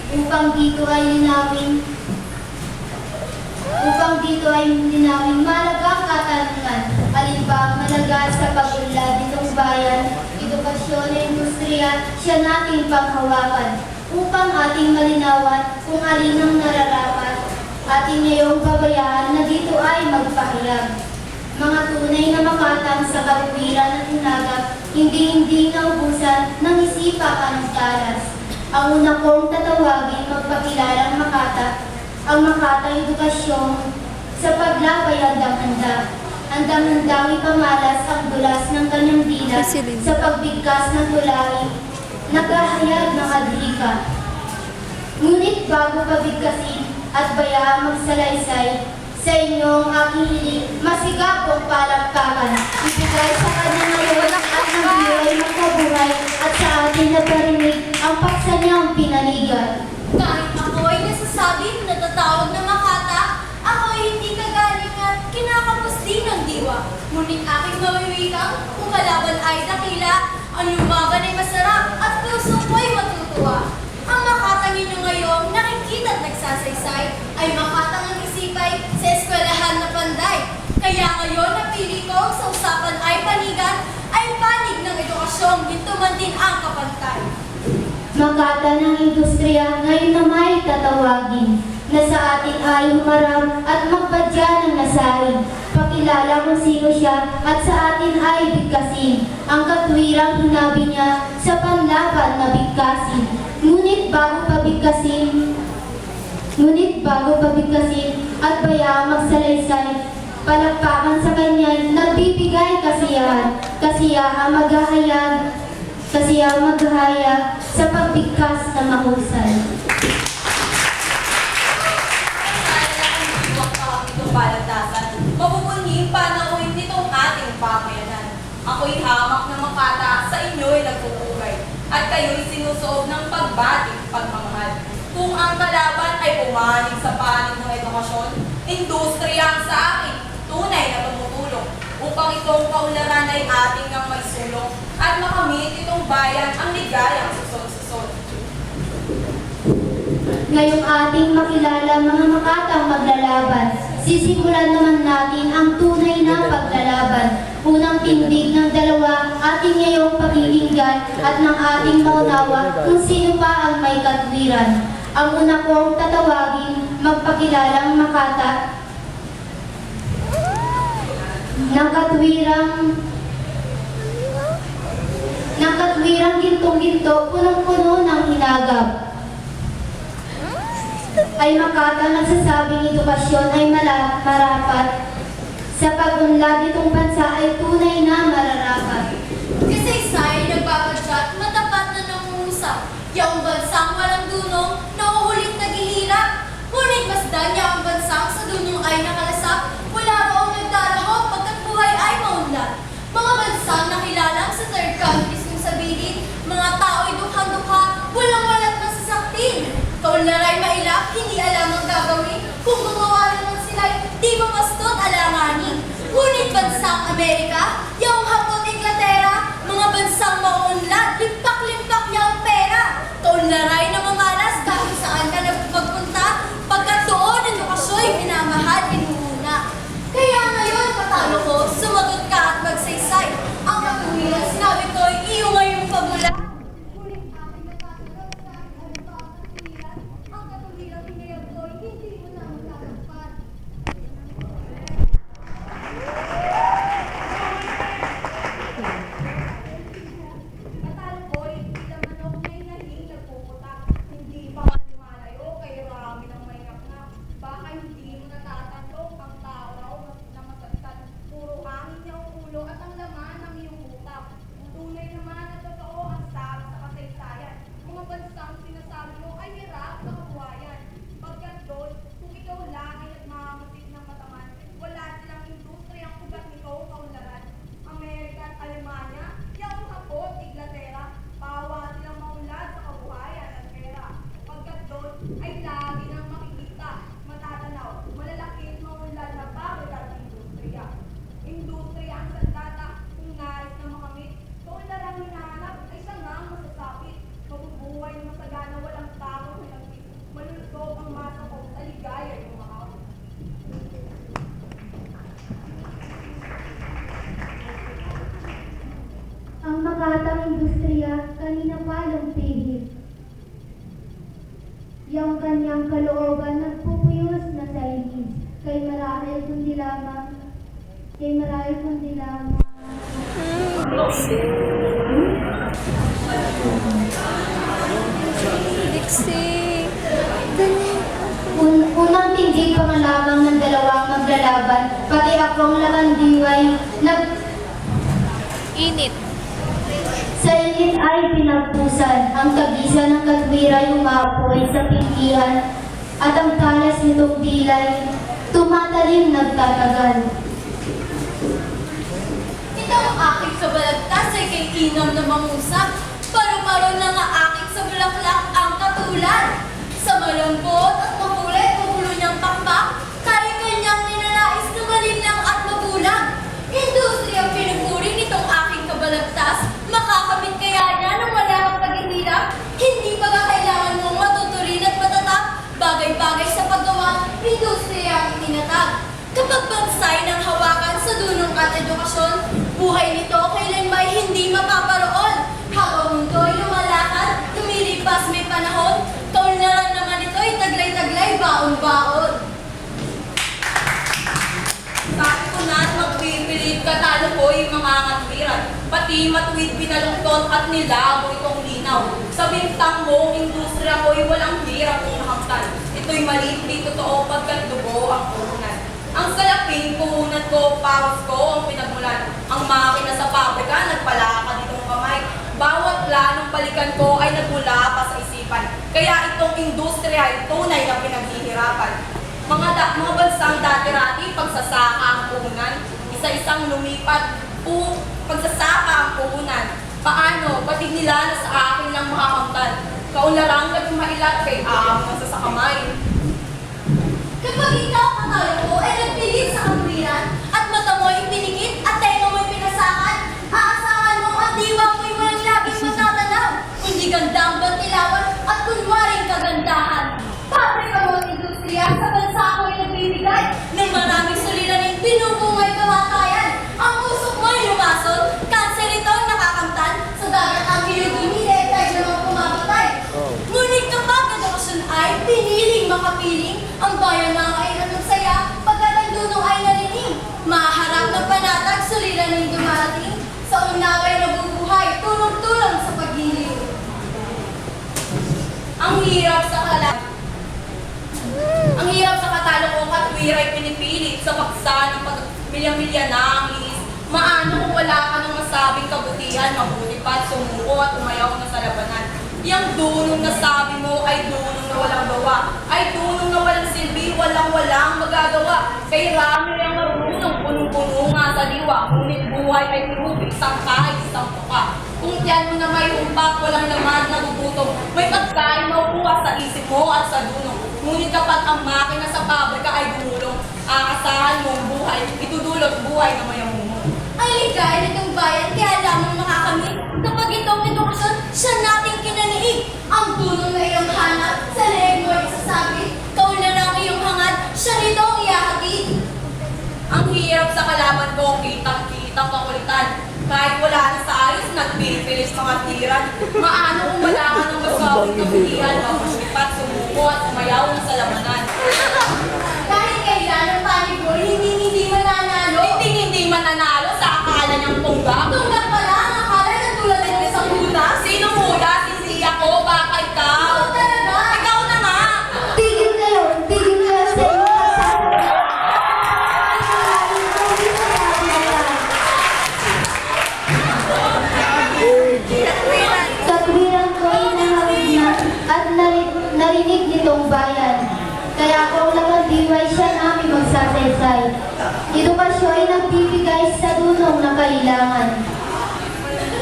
upang dito ay linawin malagang katanungan. Alin ba ang malaga sa pag-unlad nitong bayan, edukasyon at industriya, siya nating panghawakan upang ating malinawan kung alin ang nararapat. Ating ngayong babayaan na dito ay magpahayag. Mga tunay na makatang sa katwiran at hinagap, hindi naubusan ng isipa ng talas. Ang una kong tatawagin magpakilalang Makata, ang Makatang edukasyon sa paglabay handang-handa. Handang-handang ipamalas ang dulas ng kanyang dila sa pagbigkas ng tulahi, naghahayag ng adhika. Ngunit bago pabigkasin at bayaang magsalaysay, sa inyong aking hiling, masigapong palakpakan. Ibigay sa kanya ngayon at ng buhay makabuhay at sa atin na parinig ang paksa niyang pinaligan. Kahit ako'y nasasabi na tatawag na Makata, ako'y hindi kagaling at kinakapos din ng diwa. Ngunit aking mawiwikang kung kalaban ay dakila, ang lumaban ay masarap at puso ko'y matutuwa. Ang Makatang ninyo ngayong nakikita at nagsasaysay ay Makatang ang isipay sa eskwelahan na panday. Kaya ngayon napili ko sa usapan ay panigan, ay panig ng edukasyong ginto man din ang kapantay. Makata ng industriya ngayon na may tatawagin, na sa atin ay humarap at magpadya ng nasahin. Pakilala kung sino siya at sa atin ay bigkasin, ang katwirang hinabi niya sa panlaban na bigkasin. Ngunit bago pabigkasin at bayaang magsalaysay, palakpakan sa kanya nagbibigay kasiyahan, kasiyahang maghahayag sa pagbigkas na mahusay. Mabubunhing panawin nitong ating pamayanan. Ako'y hamak na Makata, sa inyo'y nagpupugay, at kayo'y sinusuob ng pagbating pagmamahal. Kung ang kalaban ay pumanig sa panig ng edukasyon, industriya ang sa akin, tunay na tumutulong, upang itong kaunlaran ay ating ang may sulong, at makamit itong bayan ang ligayang susod-susod. Ngayong ating makilala mga Makatang maglalaban, sisimulan naman natin ang tunay na paglalaban. Unang tindig ng dalawa, ating ngayong pakikinggan at ng ating maunawa kung sino pa ang may katwiran. Ang una kong tatawagin, magpakilalang Makata, ng katwirang gintong-ginto, punong-puno ng hinagap. Ay Makata nagsasabing edukasyon ay marapat. Sa pag-unlad nitong bansa ay tunay na mararapat. Kasaysay nagpapadya, matapat na nangungusap. Yaong bansang walang dunong, nauulit naghihirap. Ngunit masdan niya ang bansang sa dunong ay nakalasap. Wala raong nagdarahon pagkat buhay ay maunlad. Mga bansang nakilalang sa third countries kung sabihin, mga tao'y dukhang-dukha, walang-walat masasaktin. Kaunlaray mailap, hindi alam ang gagawin. Kung gumawa naman sila'y di mamastot alanganin. Ngunit bansang Amerika, yung Hapon, Inglaterra, mga bansang maunlad, limpak-limpak niya ang pera. Kaunlaray na mamalas kahit saan ka magpunta, pagkat doon ang edukasyo'y minamahal, inuuna. Kaya ngayon, patalo ko, sumagot ka at magsaysay. Ang katuwiran, sinabi ko'y iyo ngayong pagmula. Ngunit aking natatanong sa aking ano ba ang katuwiran? Ang katuwiran hinayag ko'y hindi mo na magkakapad. Patalo ko'y bilang manok may nahing nagpuputak. Hindi pa man lumalayo kay rami ng may naknak. Baka hindi mo natatanggap ang tao raw na masagtan. Puro hangin niya ang ulo at ang laman ng iyong utak. Tunay naman at totoo ang sabi sa kasaysayan. Mga bansang sinasabi mo ay hirap na kabuhayan. Pagkat doon, kung ikaw lang ay nagmamasid ng mataman, wala silang industriyang ugat nito kaunlaran. Amerika at Alemanya, yung Hapon, Inglaterra, bawa silang maunlad sa kabuhayan at pera. Pagkat doon ay lagi nang makikita, matatanaw, malalaki at maunlad na bagay at industriya. Industriya ang sandata kung nais na makamit. Kaunlaran hinahanap ay siya nga ang masasapit. Mabubuhay na masagana walang takot na nagpipit. kanyang kalooban nagpupuyos na sa inis. Kay marahil kundi lamang. Dixie. Unang tindig pa nga lamang ng dalawang maglalaban, pati akong lakandiway, Init. sa init ay pinagpusan, ang tagisa ng katwiray umapoy sa pintihan, at ang talas nitong dilay, tumatalim nagtatagal. Ito ang aking kabalagtas ay kay Inom na mangusap. Paru-paro na nga aking sa bulaklak ang katulad. Sa malambot at makulay magulo niyang pakpak, kanyang ninanais na malinlang at mabulag. Industriyang pinupuri nitong aking kabalagtas, makakamit kaya niya nang wala kang paghihirap? Hindi ba kailangan mong matuturin at matatag? Bagay-bagay sa paggawa, industriya ang itinatag. Kapag bansay ng hawakan sa dunong at edukasyon, buhay nito kailanmay hindi mapaparoon. Habang mundo'y lumalakad, lumilipas may panahon, kaunlaran naman ito'y taglay-taglay, baon-baon. Sabi ko na at magpipilit katalo ko yung mga ngatwiran. Pati matuwid pinalungtot at nilabo itong linaw. Sa bintang mong industriya ko'y walang hirap kung nakamtan. Ito'y maliit, di totoo pagkat dugo ang puhunan. Ang salaping puhunan ko, pawis ko ang pinagmulan. Ang makina sa pabrika, nagpalakad itong kamay. Bawat planong balikan ko ay nagmula pa sa isipan. Kaya itong industriya ay tunay na pinaghihirapan. Mga bansang dati-rati, pagsasaka ang puhunan. Isa-isang lumipat, pagsasaka ang puhunan. Paano? Batig nila na sa akin lang makakamtan. Kaunlarang nagmailat kay ahang nasa sa kamay. Kapag ikaw katalo ko ay nagpilit sa kamuriran at mata mo'y pinikit at tenga mo'y pinasakan, aasahan mo at diwa mo'y walang labing matatanaw. Hindi ganda ang bantilawan at kunwaring kagandahan. Pabrika mo ang industriya sa bansa ko'y nagbibigay ng maraming suliraning pinupungay kamatayan. Ang usok mo'y lumason, kanser ito ang nakakamtan, sa dagat ang hilugin-hilit ay namang pumapatay. Ngunit kapag edukasyon ay piniling makapiling, ang bayan na ay nagsaya, pagkat ang dunong ay narinig. Maharap ng panatag, suliraning dumarating, sa unaway nabubuhay, tulong-tulong sa paghiling. Ang hirap sa katalo ko katwiray pinipilit sa paksa ng pagmilya-milya na ang liis. Maano kung wala ka ng masabing kabutihan, mabuti pa at sumuko at umayaw na sa labanan. Yang dunong na sabi mo ay dunong na walang gawa, ay dunong na walang silbi, walang magagawa. Kay rami ang marunong, punong-puno nga sa diwa, ngunit buhay ay tubig, sangkay, isang tuka. Kung tiyan mo na may humpak, walang laman, nagugutom, may pagkain maukuha sa isip mo at sa dunong. Ngunit kapag ang makina sa pabrika ay gumulong, aasahan mo ang buhay, itudulot buhay na mayamumong. Ang ligay nitong bayan, kaya lamang makakamit. Kapag itong edukasyon, siya nating kinaniig. Ang tulong na iyong hanap, sa leeg mo ay isasabi. Kaunlaran ang iyong hangad, siya nito ang iyahatid. Ang hirap sa kalaban ko, kitang kakulitan. Kahit wala na sa ayos, nagpipilis mga tiran. Maano kung wala ka ng masabing kabutihan, mapasipat, sumuko at sumayaw na sa labanan. Kahit kailan ang panig mo, hindi mananalo. Hindi mananalo sa akala niyang tunggak. Tunggak pala, ang akala na tulad ng isang butas. Sino muna? Si ako, baka ikaw. Ikaw talaga. Ikaw na nga. Tigil kayo sa inyong pagsasabi. Katwiran ko ay nangawin at narinig nitong bayan. Kaya kung lakandiway siya namin magsasaysay. Edukasyon ay nagbibigay sa dunong na kailangan.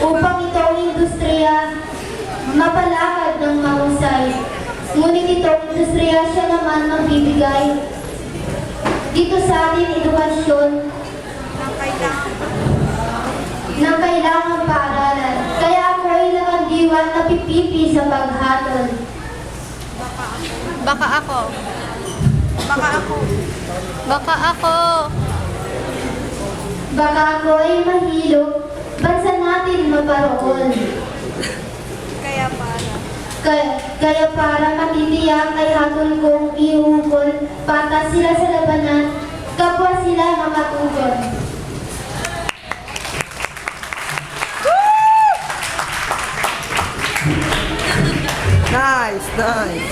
Upang itong industriya mapalakad ng mahusay. Ngunit itong industriya siya naman magbibigay dito sa ating edukasyon ng kailangang paaralan. Kaya ako ay lakandiwan na pipipi sa paghatol. Baka ako. Baka ako ay mahilo, bansa natin maparoon. Kaya para matitiyak ay hatol kong iuukol, patas sila sa labanan, kapwa sila makatugon. Nice, nice.